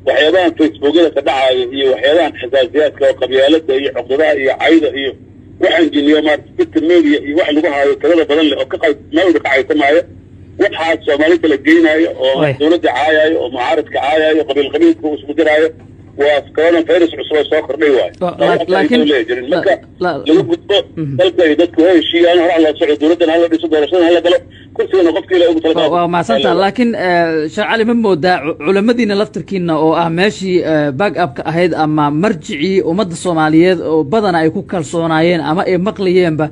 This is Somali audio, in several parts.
waxyaabahan facebookyada ka dhacaya iyo waxyaabahan xasaasiyaadka oo qabyaalada iyo cuqdadaha iyo cayda iyo waxaan jiniyo maarta media iyo wax lagu haayo talada badan leh oo ka meel ka caytamaayo waxaas Soomaali kala geenayo oo dawladda caayayo oo mucaaradka caayayo qabiilku isku diraayo waa corona virus cusub soo kordhay waay laakiin marka lagu gudbo dalka iyo dadku ay heshiiyaan hor alla socod dawladda la dhiso doorashada hala galo kursiga qofkii la ugu talagalay waa maasanta laakiin shaqali ma moodaa culimadiina laftirkiina oo ah meeshii back up ka ahayd ama marjicii ummadda Soomaaliyeed oo badan ay ku kalsoonaayeen ama ay maqlayeenba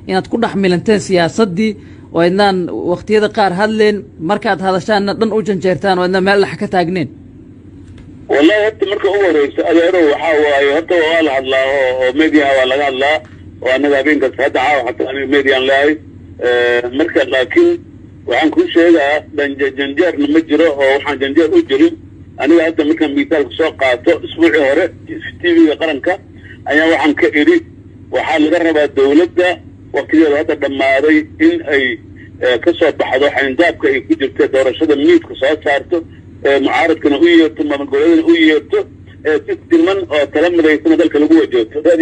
inaad ku dhaxmilanteen siyaasadii oo inaan waqtiyada qaar hadleen markaad hadashaan dhan u janjeertaan oo inaan meel lax ka taagneen والله هذا مركو هو رئيس أديره وحاول هذا وقال هذا وميديا ولا هذا وأنا ذابين قد هدعة وحتى أنا ميديا لاي مركز لكن وعن كل شيء جنجر نمجره وحن جنجر أجري أنا هذا مركز مثال سوق أسبوع هراء في تي في قرنك أنا وحن كإيري وحال جرب الدولة ده وكذا هذا دماري إن أي كسر بحضور حنداب كي يجيب تدور شد ميت كسر صارته معارض كانوا ويرتو ما بنقولين ويرتو ست من كلام رئيسنا ذلك اللي هو جوت هذا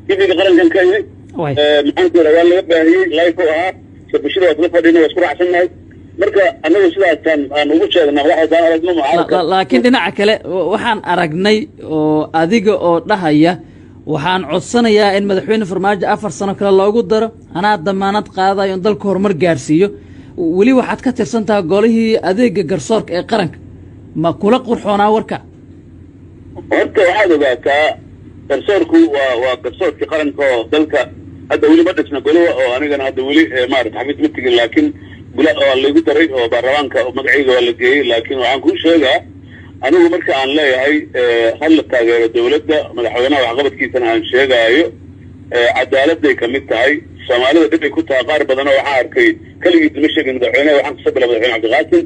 كيف يقرن كان كاين معاك رجال باهي لايفها سبشير وظيفه دينا واسكر عشان marka anagu sidaasan aan ugu sheegnaa waxa aan aragno mucaaradka laakiin dhinaca kale waxaan aragnay oo adiga oo dhahaya waxaan codsanayaa in madaxweyne Farmaajo 4 sano kale loogu daro anaa damaanad qaadayo in dalka horumar gaarsiiyo wali waxaad ka tirsantaa golihii adeega garsoorka ee qaranka ma kula qurxoonaa warka horta waxaad ogaataa garsoorku waa garsoorka qaranka oo dalka hadda weli ma dhisna golaha oo anigana hadda weli maaragtay xafiis ma tigin laakiin gula oo lagu daray oo baarlamaanka magacayga waa la geeyay laakiin waxaan ku sheegaa anigu marka aan leeyahay hal la taageero dawladda madaxweynaha waxqabadkiisana aan sheegaayo cadaaladday ka mid tahay Soomaalida dib ay ku tahay qaar badan oo waxaan arkay kaligiis ma sheegin madaxweynaha waxaan ku sababay madaxweyne Cabdiqaasim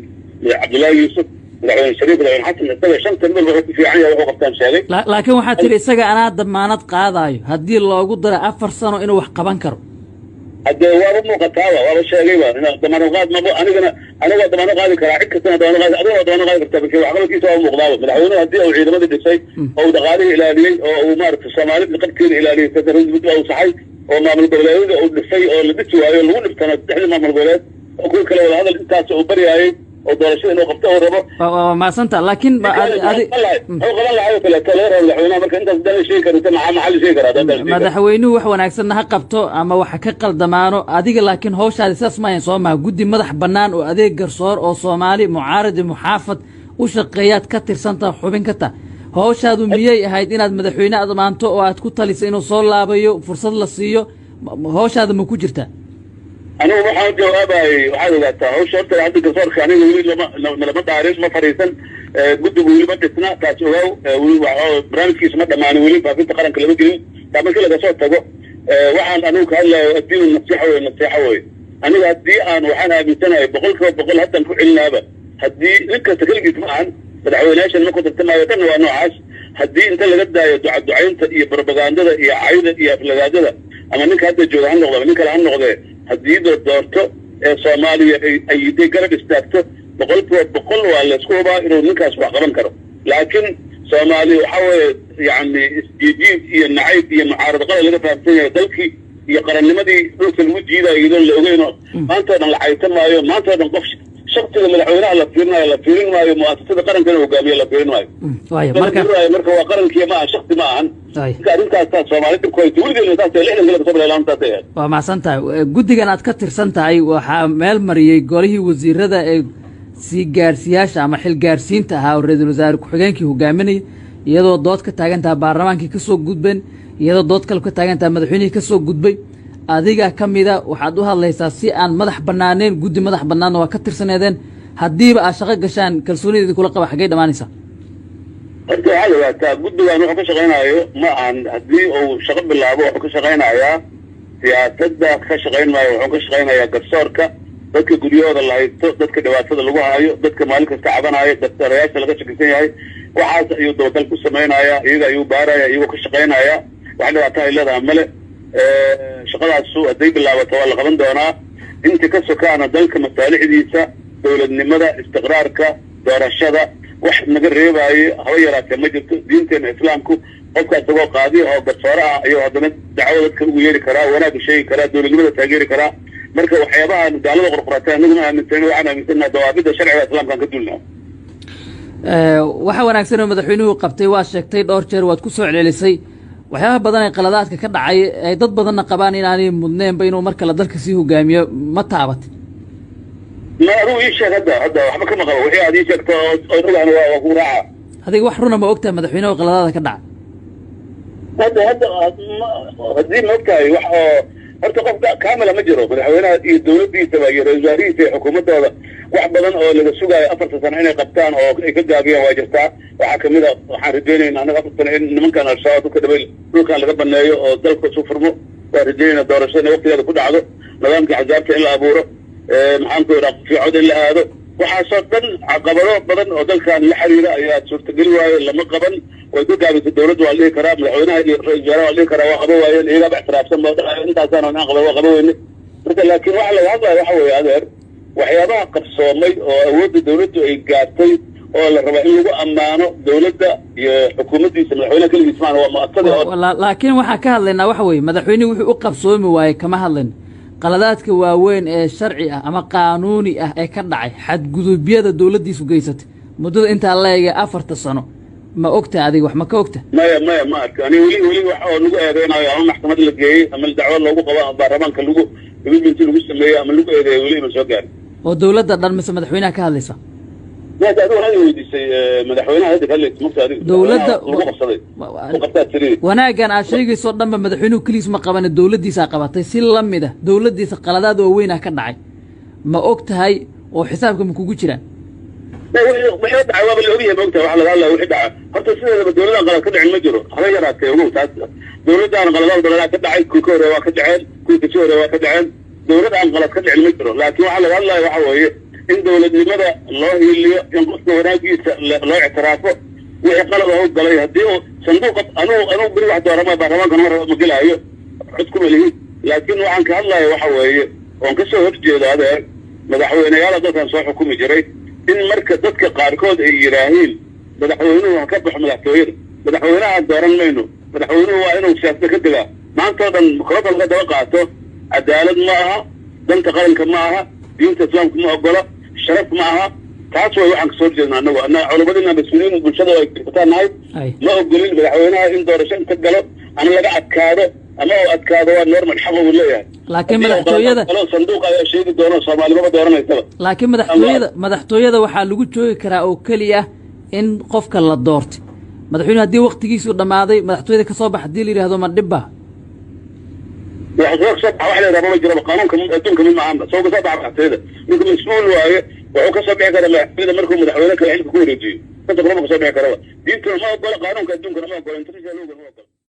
Cabdullaahi Yuusuf madaxweyne Shariif madaxweyne Xasan isaga shanta mid wuxuu ku fiican yahay wuxuu qabtaan sheegay laakiin waxaad tiri isaga anaa damaanad qaadayo haddii loogu daro 4 sano inuu wax qaban karo hadda waa muuqataa waa sheegay inaa damaanad qaad ma aniga damaanad qaadi karaa cid kasta damaanad qaadi adiga damaanad qaadi kartaa because waxqabadkiisa waa muuqdaa madaxweynaha haddii uu ciidamada dhisay oo dhaqaalihii ilaaliyay oo uu maaragtay Soomaalida qabkeeda ilaaliyay sadarada mid uu saxay oo maamul goboleedyada uu dhisay oo la dhisi waayo lagu dhiftana saddexda maamul goboleed oo kuwa kale wada hadal intaas uu baryaayay oo doorashada inuu qabto oo rabo ma santa laakiin qaban lahayo kale taleero madaxweynaha marka intaas dal sheeg karta maxal sheeg karaa madaxweynuhu wax wanaagsan ha qabto ama wax ka qaldamaano adiga laakiin hawshaadi saas ma soo ma guddi madax banaan oo adeeg garsoor oo Soomaali mucaarad muxaafad u shaqeeyaad ka tirsanta xubin ka taa hawshaadu miyay ahayd inaad madaxweyne admaanto oo aad ku talisay inuu soo laabayo fursad la siiyo hawshaadu ma ku jirtaa أنا واحد جوابي واحد قالت هو شرط عندي قصور كاني ولي لما تعرف ما فريسن قد ولي ما تسنا كاتشوا ولي برامج كيس ما دماني ولي ففي تقارن كلامي كلي تعمل كذا قصور تجو واحد أنا وكهلا الدين النصيحة وي أنا هدي أنا وحنا بسنة بقول حتى نفعلنا هذا هدي لك تكلم معا بدعوناش إن ما كنت تسمع يتم وأنا عاش هدي أنت اللي قد دعين يا بروباغندا يا عيدة يا فلذاذة أما نك هذا جو عن نقطة نك عن نقطة هدي دورته Soomaaliya ay garab istaagto boqol waa la isku hubaa inuu ninkaas wax qaban karo laakiin Soomaaliya waxa weeye yani isjiid iyo nacayb iyo mucaarad qala laga faafsan yahay dalkii iyo qarannimadii dhulka lagu jiidayo iyadoo la ogeyno maanta dhan la caytamaayo maanta dhan qof shaqtiga madaxweynaha la fiirin maayo mu'assasada qaranka uu hogaamiyo la fiirin maayo marka waa qarankii ma shaqti ma ahan arrintaas Soomaalida ku ay weligeed taas ay lixdan kala soo bilaabaan taas ay waa maasantahay guddigan aad ka tirsan tahay waxa meel mariyay golihii wasiirada ee si gaarsiyaasha ama xil gaarsiinta ahaa oo ra'iisul wasaare ku xigeenkii hogaaminay iyadoo dood ka taagan tahay baarlamaankii ka soo gudbeen iyadoo dood kale ka taagan tahay madaxweynihii ka soo gudbay adiga kamida waxaad u hadlaysaa si aan madax banaaneen guddi madax banaan waa ka tirsaneedeen hadiiba aad shaqo gashaan kalsoonida kula qaba xagee dhamaanaysa horta waxa la taa guddigan wuxuu ka shaqeynayo ma aan hadii uu shaqo bilaabo wuxuu ka shaqeynayaa siyaasadda ka shaqeynayo wuxuu ka shaqeynayaa garsoorka dadka guryahooda la haysto dadka dhibaatada lagu hayo dadka maalin kasta cabanayo dadka rayaasha laga shakisan yahay waxaas ayuu dabadal ku sameynaya iyaga ayuu baaraya iyagoo ka shaqeynaya wax dhibaato ay leedahay male shaqadaasu hadday bilaabato waa la qaban doonaa inta ka sokaana dalka masaalixdiisa dowladnimada istiqraarka doorashada wax naga reebaaye haba yaraatee ma jirto diinteena islaamku qofka isagoo qaadi oo garsoore ah ayuu haddana dacwo dadka ugu yeeri karaa wanaagga sheegi karaa dowladnimada taageeri karaa marka waxyaabaha gaalada qorqorateen anaguna aaminsan waxaan aaminsannaha dawaabida sharciga islaamkaan ka duulnaa waxa wanaagsan oo madaxweynuhu qabtay waa sheegtay dhowr jeer waad ku soo celcelisay waxyaabaha badan ee qaladaadka ka dhacay ay dad badanna qabaan inaanay mudneenba inuu mar kale dalka sii hogaamiyo ma taabat ma aduu ii sheeg hadda waxba kama qabo wixii aad ii sheegto oo ogaan waa ku raaca adiga wax runa ma ogtahay madaxweynuhu qaladaada ka dhacay hadda haddii ma ogtahay wax oo horta qof kaamila ma jiro madaxweynaha iyo dowladdiisaba iyo ra-isul wasaarihiisa iyo xukuumaddooda wax badan oo laga sugaayo 4 sano inay qabtaan oo ay ka gaabiyaan waa jirtaa waxaa kamid a waxaan rajaynaynaa annaga 4 sano in nimankan al-shabaab dhulka dhabay dhulkan laga baneeyo oo dalka isu furmo waa rajaynayna doorashada in waqtigeeda ku dhacdo nidaamkii axsaabta in la abuuro maxaan ku yidhaha fiicod in la aado waxaasoo dhan caqabado badan oo dalkan la xiriira ayaa suurtageli waaye lama qaban way ku gaabisay dowladda waa la dhihi karaa madaxweynaha iyo ra-isul wasaaraha waa la dhihi karaa waa qaba waayeen iyagaaba ixtiraafsan ba intaasaan inaan qaba waa qaba weyne marka laakiin waxa laga hadlaya waxa weeye adeer waxyaabaha qabsoomay oo awoodda dowladdu ay gaartay oo la rabaa in lagu ammaano dowladda iyo xukuumaddiisa madaxweynaha keligiis maana waa mu'asada laakiin waxaan ka hadlaynaa waxa weeye madaxweynuhu wuxuu u qabsoomi waayey kama hadlayno qaladaadka waaweyn ee sharci ah ama qaanuuni ah ee ka dhacay xadgudubyada dowladdiisu geysatay muddada intaa la eegay 4 sano ma ogta adiga wax ma ka ogta maya ma arka ani weli wax oo lagu eedeynayo ama maxkamad la geeyey ama dacwo loogu qabo ama baarlamaanka lagu impeachment lagu sameeyey ama lagu eedeeyo weli ma soo gaarin oo dowladda dhan mise madaxweynaha ka hadlaysa maanta adigu waxaad weydiisay madaxweynaha hadda ka hadlaysa marka adiga dowladda lagu qabsaday ku qabtaa tirii wanaagan aad sheegayso dhanba madaxweynuhu keliis ma qabane dowladdiisa qabatay si la mid ah dowladdiisa qaladaad waaweyn ah ka dhacay ma og tahay oo xisaabka ma kugu jiraan wixii dhacay waaba la ogyahay ma ogtahay wax laga hadlaya wixii dhaca horta sideedaba dowladaan qalad ka dhicin ma jiro haba yaraatee ogow taas dowladaan qaladaad badanaa ka dhacay kuwii ka horreeya waa ka dhaceen kuwii kasii horreeya waa ka dhaceen dowlad aan qalad ka dhicin ma jiro laakiin waxaa laga hadlaya waxa weeye in dowladnimada loo hiiliyo in qofka wanaagiisa loo ictiraafo wixii qalad oo galay haddii uu sanduuqa anugu beri wax doorama baarlamaanka mar ma gelaayo cod kuma lihi laakiin waxaan ka hadlaya waxa weeye oon ka soo horjeedo adeer madaxweyneyaala dalkan soo xukumi jiray in marka dadka qaarkood ay yidhaahiin madaxweynuhu ha ka baxo madaxtooyada madaxweynaha dooran mayno madaxweynuhu waa inuu siyaasada ka degaa maantao dhan mikrofon laga daba qaato cadaalad ma aha danta qaranka ma aha diinta islaamka ma ogola sharaf ma aha taas way waxaan kasoo horjeedna anagu culamadina mas-uuliyiin bulshada ay kirbataan nahay ma ogolin madaxweynaha in doorasho inta galo ama laga adkaado ama uu adkaado waa normal xaq uu leeyahay laakiin madaxtooyada sanduuq ayaa sheegi doona soomaalimaba dooranaysaba laakiin madaxtooyada waxaa lagu joogi karaa oo keliya in qofka la doortay madaxweynuhu haddii waqtigiisu dhammaaday madaxtooyada ka soo bax haddii la yidhahdo ma dhibba wax la yidhahdo ma jiro qaanuunka adduunka mid maahanba soo kasoo baxa madaxtooyada ninka mas-uul waaye wuxuu kasoo bixi karaa madaxtooyada markuu madaxweyne kale xilka ku wareejiyo kasoo bixi karaba diintuna ma ogola qaanuunka adduunkana ma ogola international lawga ma ogola